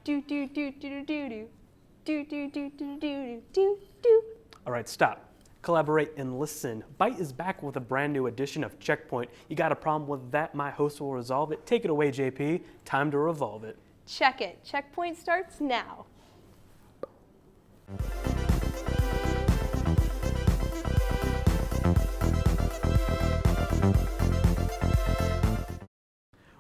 Do do do do do do do do do do do do do. All right, stop. Collaborate and listen. Byte is back with a brand new edition of Checkpoint. You got a problem with that? My host will resolve it. Take it away, JP. Time to revolve it. Check it. Checkpoint starts now.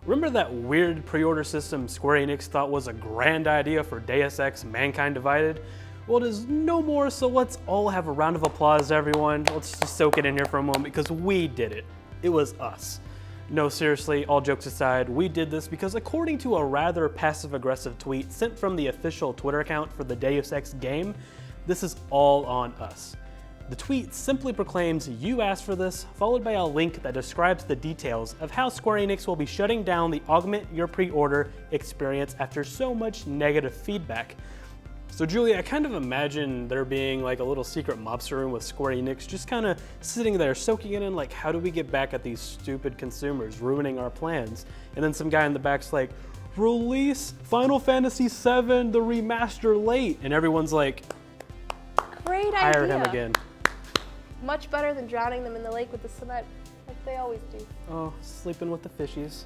Remember that weird pre-order system Square Enix thought was a grand idea for Deus Ex Mankind Divided? Well, it is no more, so let's all have a round of applause, everyone. Let's just soak it in here for a moment because we did it. It was us. No, seriously, all jokes aside, we did this because according to a rather passive-aggressive tweet sent from the official Twitter account for the Deus Ex game, this is all on us. The tweet simply proclaims, "You asked for this," followed by a link that describes the details of how Square Enix will be shutting down the Augment Your Pre-Order experience after so much negative feedback. So Julia, I kind of imagine there being like a little secret mobster room with Square Enix just kind of sitting there soaking it in like, how do we get back at these stupid consumers ruining our plans? And then some guy in the back's like, release Final Fantasy VII, the remaster late. And everyone's like, Great idea. hire him again. Much better than drowning them in the lake with the cement, like they always do. Oh, sleeping with the fishies.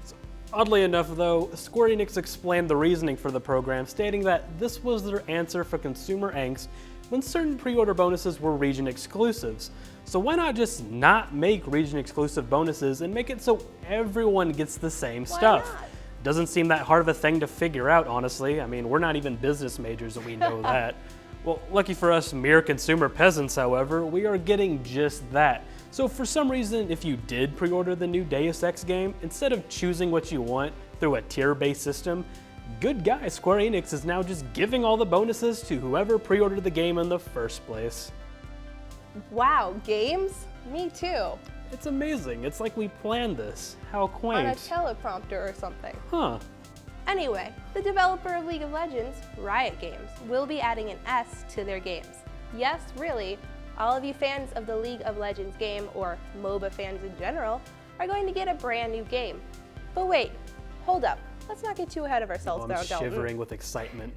So, oddly enough though, Square Enix explained the reasoning for the program, stating that this was their answer for consumer angst when certain pre-order bonuses were region exclusives. So why not just not make region exclusive bonuses and make it so everyone gets the same stuff? Why not? Doesn't seem that hard of a thing to figure out, honestly. I mean, we're not even business majors and we know that. Well, lucky for us mere consumer peasants, however, we are getting just that. So for some reason, if you did pre-order the new Deus Ex game, instead of choosing what you want through a tier-based system, good guy Square Enix is now just giving all the bonuses to whoever pre-ordered the game in the first place. Wow, games? Me too. It's amazing. It's like we planned this. How On a quaint. teleprompter or something. Huh. Anyway, the developer of League of Legends, Riot Games, will be adding an S to their games. Yes, really, all of you fans of the League of Legends game, or MOBA fans in general, are going to get a brand new game. But wait, hold up. Let's not get too ahead of ourselves now, I'm Dalton. shivering with excitement.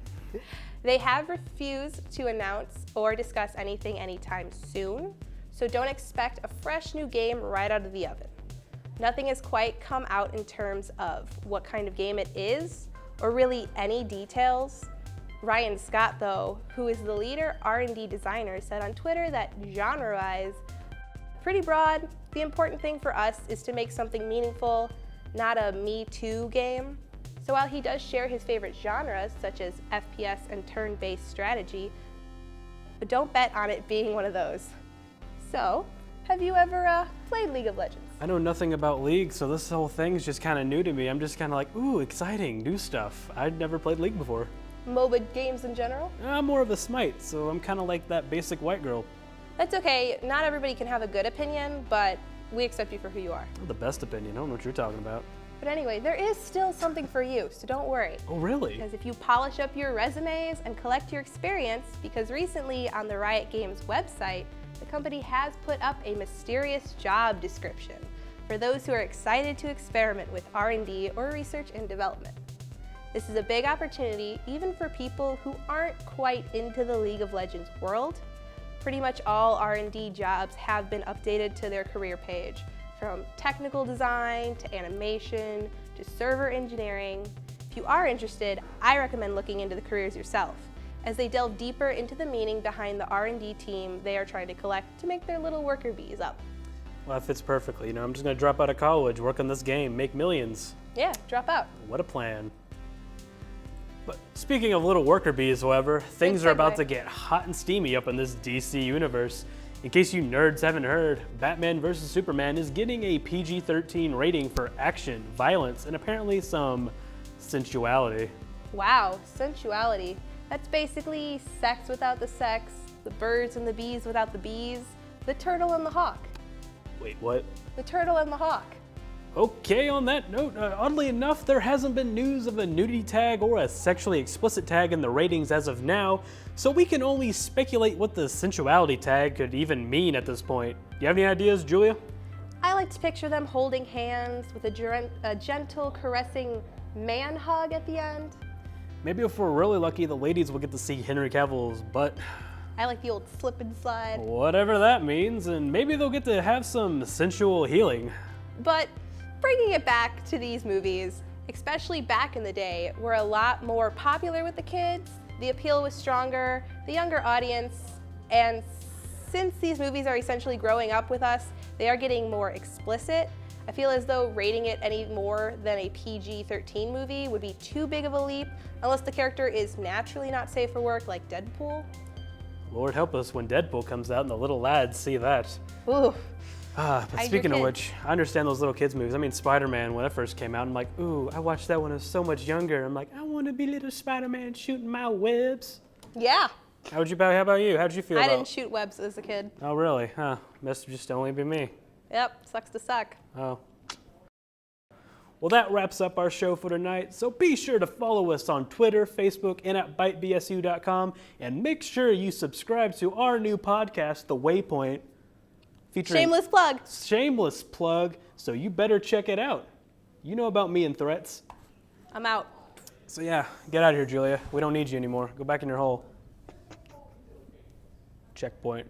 They have refused to announce or discuss anything anytime soon, so don't expect a fresh new game right out of the oven. Nothing has quite come out in terms of what kind of game it is, or really any details. Ryan Scott, though, who is the leader R&D designer, said on Twitter that genre-wise, pretty broad. The important thing for us is to make something meaningful, not a Me Too game. So while he does share his favorite genres, such as FPS and turn-based strategy, but don't bet on it being one of those. So, have you ever played League of Legends? I know nothing about League, so this whole thing's just kind of new to me. I'm just kind of like, ooh, exciting, new stuff. I'd never played League before. MOBA games in general? I'm more of a Smite, so I'm kind of like that basic white girl. That's okay. Not everybody can have a good opinion, but we accept you for who you are. The best opinion, I don't know what you're talking about. But anyway, there is still something for you, so don't worry. Oh, really? Because if you polish up your resumes and collect your experience, because recently on the Riot Games website, the company has put up a mysterious job description for those who are excited to experiment with R&D or research and development. This is a big opportunity even for people who aren't quite into the League of Legends world. Pretty much all R&D jobs have been updated to their career page, from technical design to animation to server engineering. If you are interested, I recommend looking into the careers yourself, as they delve deeper into the meaning behind the R&D team they are trying to collect to make their little worker bees up. Well, that fits perfectly. You know, I'm just gonna drop out of college, work on this game, make millions. Yeah, drop out. What a plan. But speaking of little worker bees, however, things are about segue. to get hot and steamy up in this DC universe. In case you nerds haven't heard, Batman vs. Superman is getting a PG-13 rating for action, violence, and apparently some sensuality. Wow, sensuality. That's basically sex without the sex, the birds and the bees without the bees, the turtle and the hawk. Wait, what? The turtle and the hawk. Okay, on that note, oddly enough, there hasn't been news of a nudity tag or a sexually explicit tag in the ratings as of now, so we can only speculate what the sensuality tag could even mean at this point. Do you have any ideas, Julia? I like to picture them holding hands with a gentle, caressing man hug at the end. Maybe if we're really lucky, the ladies will get to see Henry Cavill's butt. I like the old slip and slide. Whatever that means, and maybe they'll get to have some sensual healing. But bringing it back to these movies, especially back in the day, were a lot more popular with the kids. The appeal was stronger, the younger audience, and since these movies are essentially growing up with us, they are getting more explicit. I feel as though rating it any more than a PG-13 movie would be too big of a leap, unless the character is naturally not safe for work like Deadpool. Lord help us when Deadpool comes out and the little lads see that. Ooh. But Hide your speaking of kids. which, I understand those little kids movies. I mean, Spider-Man, when it first came out, I'm like, ooh, I watched that when I was so much younger. I'm like, I want to be little Spider-Man shooting my webs. Yeah. How about you? How'd you feel I about didn't shoot webs as a kid. Oh, really? Huh. Must just only be me. Yep, sucks to suck. Oh. Well, that wraps up our show for tonight. So be sure to follow us on Twitter, Facebook, and at bitebsu.com. And make sure you subscribe to our new podcast, The Waypoint, featuring Shameless plug. Shameless plug. So you better check it out. You know about me and threats. I'm out. So yeah, get out of here, Julia. We don't need you anymore. Go back in your hole. Checkpoint.